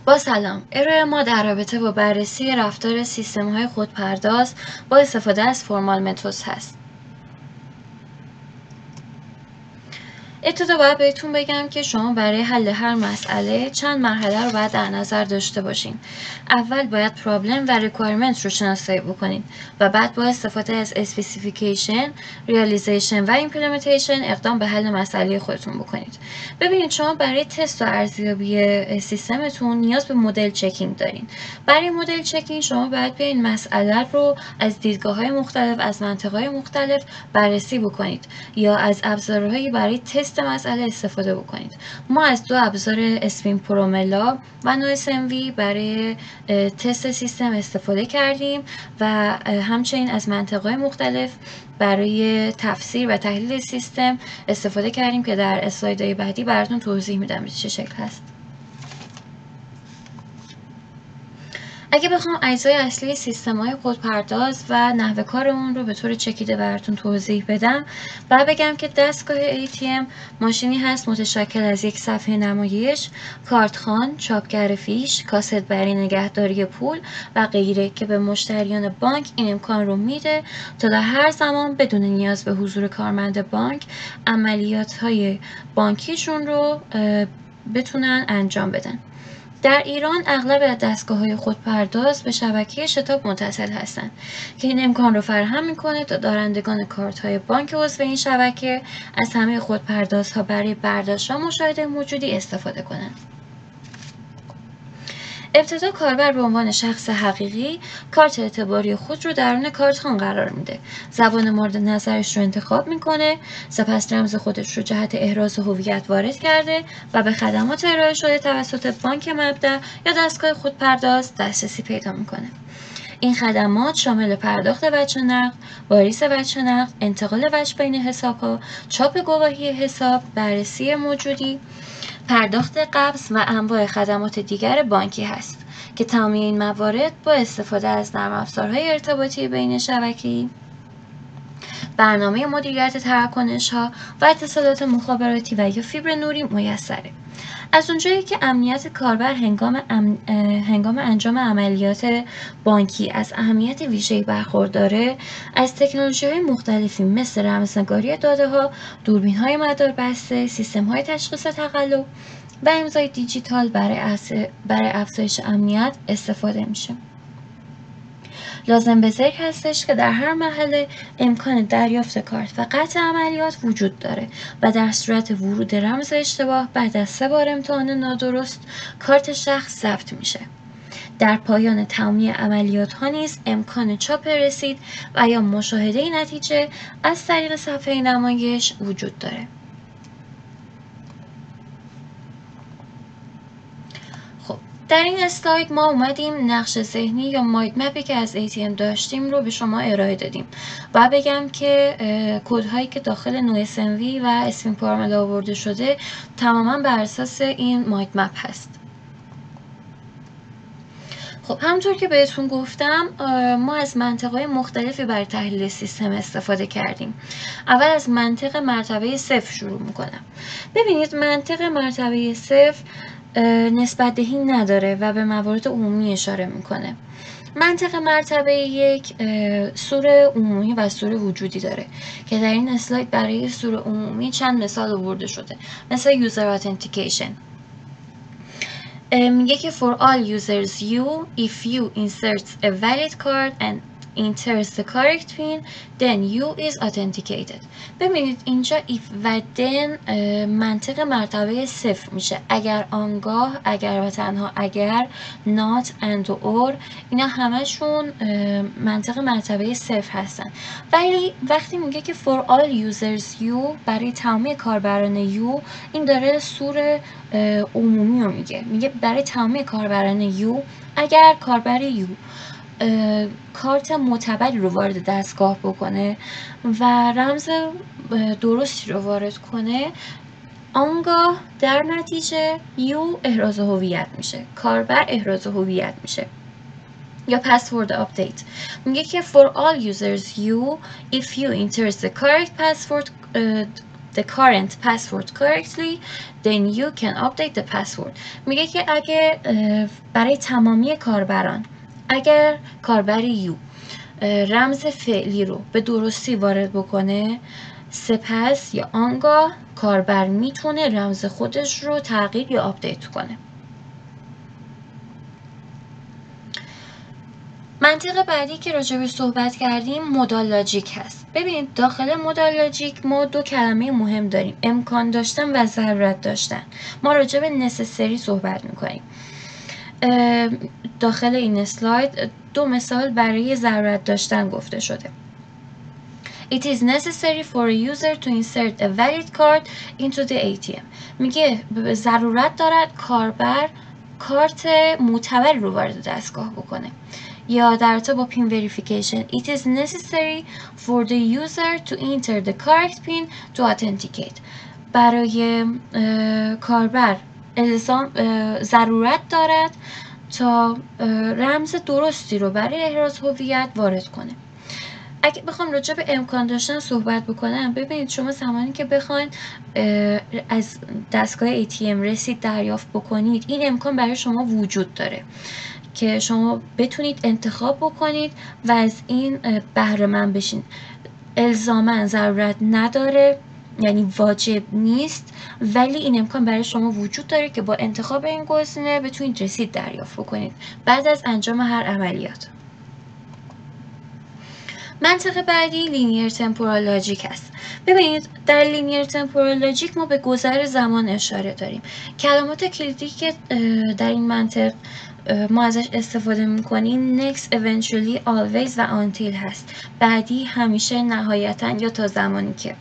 با سلام، ارائه ما در رابطه با بررسی رفتار سیستم‌های خودپرداز با استفاده از فرمال متدز هست. ابتدا باید بهتون بگم که شما برای حل هر مسئله چند مرحله رو باید در نظر داشته باشین. اول باید پرابلم و ریکوایرمنت رو شناسایی بکنین و بعد با استفاده از اسپسیفیکیشن، ریالیزیشن و ایمپلمنتیشن اقدام به حل مسئله خودتون بکنید. ببینید شما برای تست و ارزیابی سیستمتون نیاز به مدل چکینگ دارین. برای مدل چکینگ شما باید بیاین مسئله رو از دیدگاه‌های مختلف، از منطق‌های مختلف بررسی بکنید یا از ابزارهایی برای تست مسئله استفاده بکنید. ما از دو ابزار اسپین پروملا و نویس MV برای تست سیستم استفاده کردیم و همچنین از منطقه‌های مختلف برای تفسیر و تحلیل سیستم استفاده کردیم که در اسلایدهای بعدی براتون توضیح میدم چه شکل هست. اگه بخوام اجزای اصلی سیستم‌های خودپرداز و نحوه کارمون رو به طور چکیده براتون توضیح بدم، بعد بگم که دستگاه ATM ماشینی هست متشکل از یک صفحه نمایش، کارتخوان، چاپگر فیش، کاست برای نگهداری پول و غیره که به مشتریان بانک این امکان رو میده تا در هر زمان بدون نیاز به حضور کارمند بانک عملیات‌های بانکیشون رو بتونن انجام بدن. در ایران اغلب دستگاه‌های خودپرداز به شبکه شتاب متصل هستند که این امکان رو فراهم می‌کنه تا دارندگان کارت‌های بانک عضو این شبکه از همه خودپردازها برای برداشت و مشاهده موجودی استفاده کنند. ابتدا کاربر به عنوان شخص حقیقی کارت اعتباری خود رو درون کارتخوان قرار میده. زبان مورد نظرش رو انتخاب میکنه، سپس رمز خودش رو جهت احراز هویت وارد کرده و به خدمات ارائه شده توسط بانک مبدأ یا دستگاه خودپرداز دسترسی پیدا میکنه. این خدمات شامل پرداخت وجه نقد، واریز وجه نقد، انتقال وجه بین حساب‌ها، چاپ گواهی حساب، بررسی موجودی، پرداخت قبض و انواع خدمات دیگر بانکی هست که تمام این موارد با استفاده از نرم افزارهای ارتباطی بین شبکه‌ای، برنامه مدیریت تراکنش‌ها و اتصالات مخابراتی و یا فیبر نوری میسره. از اونجایی که امنیت کاربر هنگام انجام عملیات بانکی از اهمیت ویژه‌ای برخورداره، از تکنولوژی‌های مختلفی مثل رمزنگاری داده‌ها، دوربین‌های مداربسته، سیستم‌های تشخیص تقلب و امضای دیجیتال برای افزایش امنیت استفاده میشه. لازم به ذکر هستش که در هر مرحله امکان دریافت کارت و قطع عملیات وجود داره و در صورت ورود رمز اشتباه بعد از 3 بار امتحان نادرست کارت شخص ضبط میشه. در پایان تمامی عملیات ها نیز امکان چاپ رسید و یا مشاهده نتیجه از طریق صفحه نمایش وجود داره. در این اسلاید ما اومدیم نقش ذهنی یا مایند مپی که از ATM داشتیم رو به شما ارائه دادیم و بگم که کدهایی که داخل نویس MV و اسپین پروملا آورده شده تماما بر اساس این مایند مپ هست. خب همونطور که بهتون گفتم ما از منطقه‌های مختلفی برای تحلیل سیستم استفاده کردیم. اول از منطق مرتبه 0 شروع میکنم. ببینید منطق مرتبه 0 نسبت دهی نداره و به موارد عمومی اشاره میکنه. منطق مرتبه 1 سور عمومی و سور وجودی داره که در این اسلاید برای سور عمومی چند مثال آورده شده، مثل یوزر authentication. میگه که for all users if you insert a valid card and enters the correct pin then you is authenticated. ببینید اینجا if و then منطق مرتبه 0 میشه. اگر آنگاه، اگر و تنها اگر، not and or اینا همشون منطق مرتبه 0 هستن. ولی وقتی میگه که for all users برای تمامی کاربران این داره سور عمومی رو میگه برای تمامی کاربران اگر کاربر کارت معتبری رو وارد دستگاه بکنه و رمز درستی رو وارد کنه، آنگاه در نتیجه احراز هویت میشه، کاربر احراز هویت میشه. یا پسورد آپدیت میگه که for all users if you enter the correct password the current password correctly then you can update the password. میگه که اگه برای تمامی کاربران اگر کاربر یو رمز فعلی رو به درستی وارد بکنه سپس یا آنگاه کاربر میتونه رمز خودش رو تغییر یا آپدیت کنه. منطق بعدی که راجبش صحبت کردیم مودال لاجیک هست. ببینید داخل مودال لاجیک ما دو کلمه مهم داریم، امکان داشتن و ضرورت داشتن. ما راجب نسسری صحبت میکنیم. داخل این اسلاید دو مثال برای ضرورت داشتن گفته شده. It is necessary for a user to insert a valid card into the ATM. میگه ضرورت دارد کاربر کارت معتبر رو وارد دستگاه بکنه. یا در رابطه با پین verification it is necessary for the user to enter the correct pin to authenticate. برای کاربر ضرورت دارد تا رمز درستی رو برای احراز هویت وارد کنه. اگه بخوام راجع به امکان داشتن صحبت بکنم، ببینید شما زمانی که بخواید از دستگاه ATM رسید دریافت بکنید این امکان برای شما وجود داره که شما بتونید انتخاب بکنید و از این بهره مند بشین. الزاماً ضرورت نداره، یعنی واجب نیست، ولی این امکان برای شما وجود داره که با انتخاب این گزینه بتونید رسید دریافت بکنید بعد از انجام هر عملیات. منطق بعدی لینیر تمپورال لاجیک است. ببینید در لینیر تمپورال لاجیک ما به گذر زمان اشاره داریم. کلمات کلیدی که در این منطق ما ازش استفاده میکنیم next, eventually, always و until هست. بعدی، همیشه، نهایتاً یا تا زمانی که.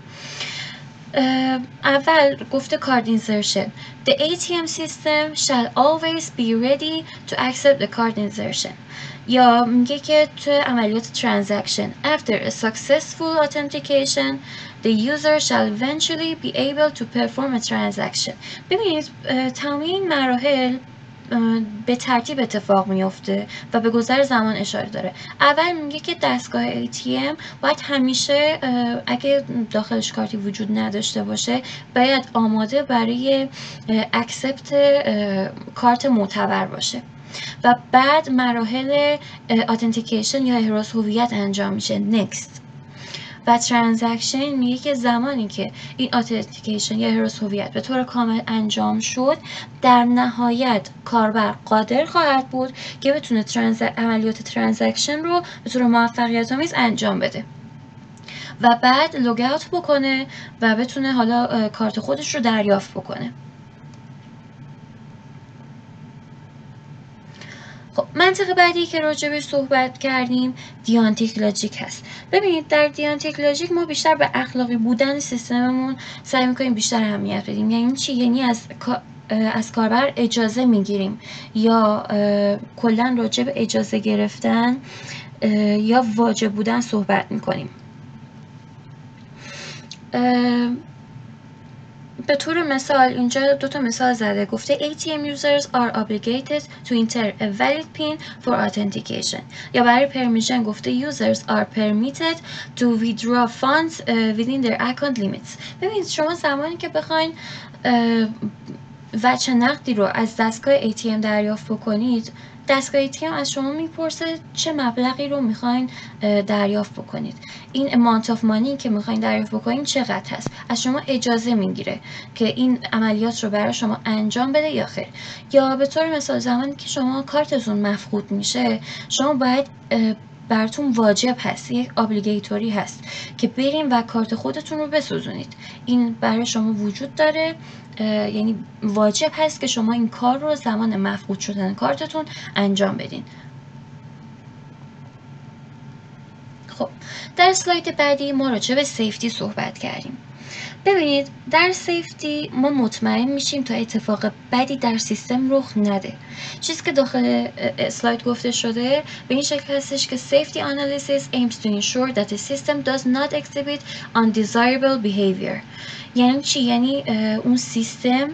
اول گفته card insertion. The ATM system shall always be ready to accept the card insertion. یا میگه که تو عملیات transaction after a successful authentication the user shall eventually be able to perform a transaction. ببینید تمام این مراحل به ترتیب اتفاق میفته و به گذر زمان اشاره داره. اول میگه که دستگاه ATM باید همیشه اگه داخلش کارتی وجود نداشته باشه باید آماده برای اکسپت کارت معتبر باشه و بعد مراحل اتنتیکیشن یا احراز هویت انجام میشه next. و ترانزکشن میگه که زمانی که این اتنتیکیشن یا احراز هویت به طور کامل انجام شد در نهایت کاربر قادر خواهد بود که بتونه عملیات ترانزکشن رو به طور موفقیت آمیز انجام بده و بعد لوگ اوت بکنه و بتونه حالا کارت خودش رو دریافت بکنه. خب منطق بعدی که راجبش صحبت کردیم دیانتیک لاجیک هست. ببینید در دیانتیک لاجیک ما بیشتر به اخلاقی بودن سیستممون سعی میکنیم بیشتر اهمیت بدیم. یعنی چی؟ یعنی از کاربر اجازه میگیریم یا کلا راجب اجازه گرفتن یا واجب بودن صحبت میکنیم. به طور مثال اینجا دو تا مثال زده، گفته ATM users are obligated to enter a valid PIN for authentication. یا برای permission گفته users are permitted to withdraw funds within their account limits. ببینید شما زمانی که بخواین وجه نقدی رو از دستگاه ATM دریافت بکنید دستگاه ATM از شما میپرسه چه مبلغی رو میخواین دریافت بکنید. این amount of money که میخواین دریافت بکنید چقدر هست. از شما اجازه میگیره که این عملیات رو برای شما انجام بده یا خیر. یا به طور مثال زمانی که شما کارتتون مفقود میشه شما باید براتون واجب هست، یک ابلیگیتوری هست که بریم و کارت خودتون رو بسوزونید. این برای شما وجود داره، یعنی واجب هست که شما این کار رو زمان مفقود شدن کارتتون انجام بدین. خب در اسلاید بعدی ما راجع به سیفتی صحبت کردیم. ببینید در سیفتی ما مطمئن میشیم تا اتفاق بدی در سیستم رخ نده. چیزی که داخل اسلاید گفته شده به این شکل هستش که safety analysis aims to ensure that the system does not exhibit undesirable behavior. یعنی چی؟ یعنی اون سیستم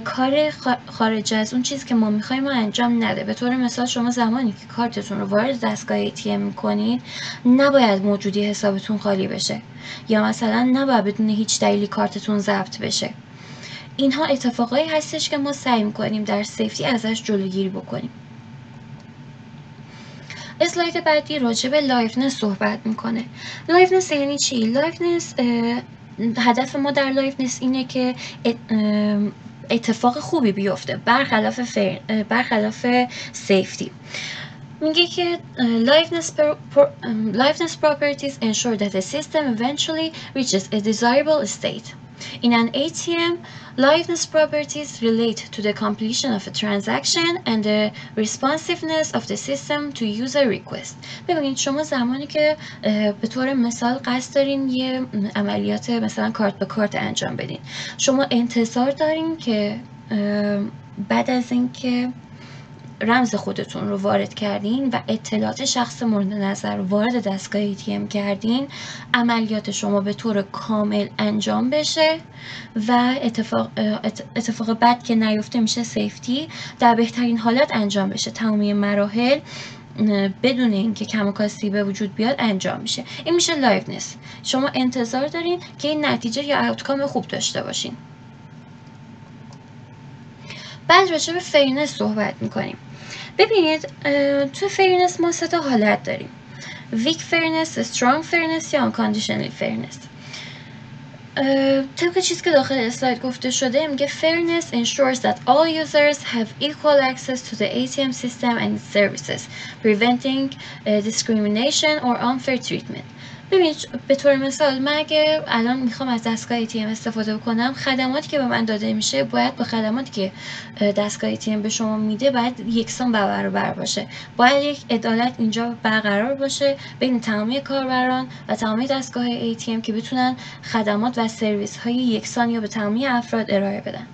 کار خارج از اون چیزی که ما میخوایم رو انجام نده. به طور مثال شما زمانی که کارتتون رو وارد دستگاه ATM میکنید نباید موجودی حسابتون خالی بشه، یا مثلا نباید بدون هیچ دلیلی کارتتون ضبط بشه. اینها اتفاقایی هستش که ما سعی میکنیم در سیفتی ازش جلوگیری بکنیم. اسلاید بعدی راجع به لایونس صحبت میکنه. لایونس یعنی چی؟ لایونس هدف ما در لایونس اینه که اتفاق خوبی بیفته برخلاف سیفتی. میگه که liveness properties ensure that the system eventually reaches a desirable state. In an ATM, liveness properties relate to the completion of a transaction and the responsiveness of the system to user request. ببینید شما زمانی که به طور مثال قصد دارین یه عملیات مثلا کارت به کارت انجام بدین، شما انتظار دارین که بعد از اینکه رمز خودتون رو وارد کردین و اطلاعات شخص مورد نظر رو وارد دستگاه ATM کردین، عملیات شما به طور کامل انجام بشه و اتفاق بد که نیفته میشه سیفتی در بهترین حالت انجام بشه. تمامی مراحل بدون اینکه کم و کاستی به وجود بیاد انجام میشه. این میشه لایونس. شما انتظار دارین که این نتیجه یا آوتکام خوب داشته باشین. بعد راجع به فیرنس صحبت میکنیم. ببینید تو فیرنس ما 3 تا حالت داریم: weak fairness، strong fairness یا unconditional fairness. طبق چیزی که داخل اسلاید گفته شده میگه fairness ensures that all users have equal access to the ATM system and its services, preventing discrimination or unfair treatment. ببینید به طور مثال من اگه الان میخوام از دستگاه ATM استفاده کنم، خدماتی که به من داده میشه باید با خدماتی که دستگاه ATM به شما میده باید یکسان برابر باشه. باید یک عدالت اینجا برقرار باشه بین تمامی کاربران و تمامی دستگاه ATM که بتونن خدمات و سرویس های یکسانی یا به تمامی افراد ارائه بدن.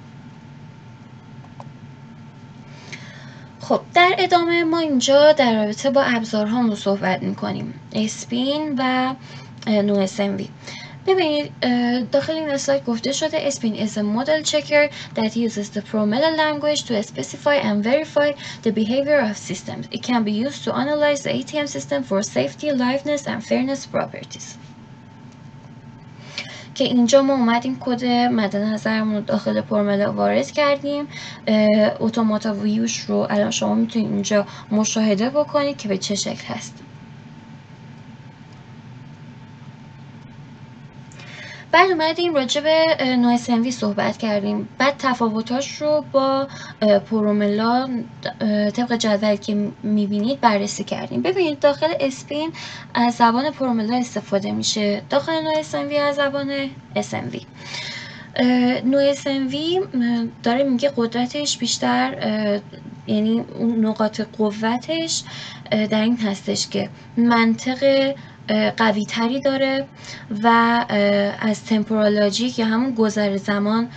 خب در ادامه ما اینجا در رابطه با ابزارهامون صحبت میکنیم، اسپین و NoSMV. ببینید داخل این اسلاید گفته شده اسپین is a model checker that uses the Promella language to specify and verify the behavior of systems. It can be used to analyze the ATM system for safety, liveness and fairness properties. که اینجا ما اومدیم کد مد نظرمون داخل پرملا وارد کردیم. اتوماتا ویوش رو الان شما میتونید اینجا مشاهده بکنید که به چه شکل هست. بعد اومدیم راجع به NoSMV صحبت کردیم. بعد تفاوتاش رو با پروملا طبق جدولی که میبینید بررسی کردیم. ببینید داخل اسپین از زبان پروملا استفاده میشه، داخل NoSMV از زبان SMV. NoSMV داره میگه قدرتش بیشتر، یعنی اون نقاط قوتش در این هستش که منطق قوی تری داره و از تمپورالوژیک یا همون گذر زمان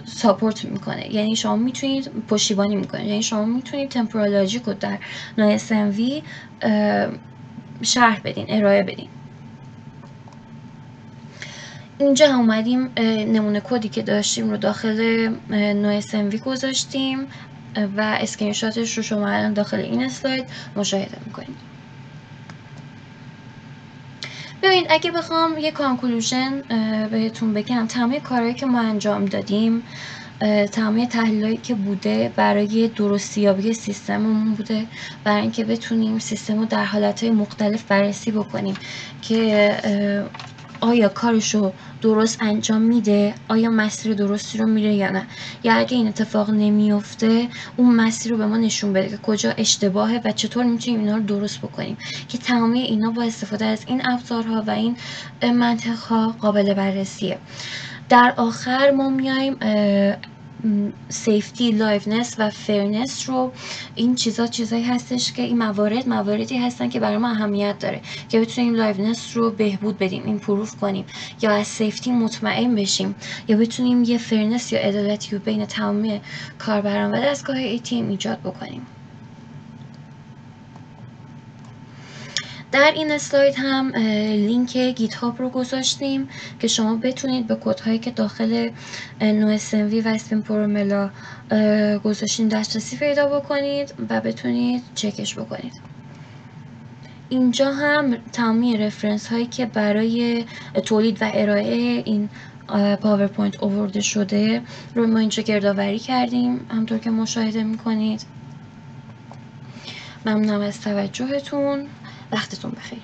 ساپورت میکنه. یعنی شما میتونید پشتیبانی میکنید، یعنی شما میتونید تمپورالوژیک رو در NoSMV شرح بدین، ارائه بدین. اینجا هم اومدیم نمونه کدی که داشتیم رو داخل NoSMV گذاشتیم و اسکرین شاتش رو شما الان داخل این اسلاید مشاهده میکنید. ببینید اگه بخوام یه کانکلوژن بهتون بگم، تمام کارهایی که ما انجام دادیم، تمام تحلیلایی که بوده برای درستیابی سیستممون بوده، برای اینکه بتونیم سیستم رو در حالتهای مختلف بررسی بکنیم که آیا کارشو درست انجام میده، آیا مسیر درستی رو میره یا نه، یا اگه این اتفاق نمیفته اون مسیر رو به ما نشون بده که کجا اشتباهه و چطور میتونیم اینا رو درست بکنیم، که تمامی اینا با استفاده از این ابزارها و این منطقها قابل بررسیه. در آخر ما میایم سیفتی، لایونس و فیرنس رو، این چیزایی هستش که این مواردی هستن که برای ما اهمیت داره که بتونیم لایونس رو بهبود بدیم، ایمپروف کنیم، یا از سیفتی مطمئن بشیم، یا بتونیم یه فیرنس یا عدالتی رو بین تمام کاربران و دستگاه ATM ایجاد بکنیم. در این اسلاید هم لینک گیت هاب رو گذاشتیم که شما بتونید به کدهایی که داخل نوسنوی و اسپین پروملا گذاشتیم دسترسی پیدا بکنید و بتونید چکش بکنید. اینجا هم تمامی رفرنس هایی که برای تولید و ارائه این پاورپوینت آورده شده رو ما اینجا گردآوری کردیم همطور که مشاهده میکنید. ممنونم از توجهتون. وقتتون بخیر.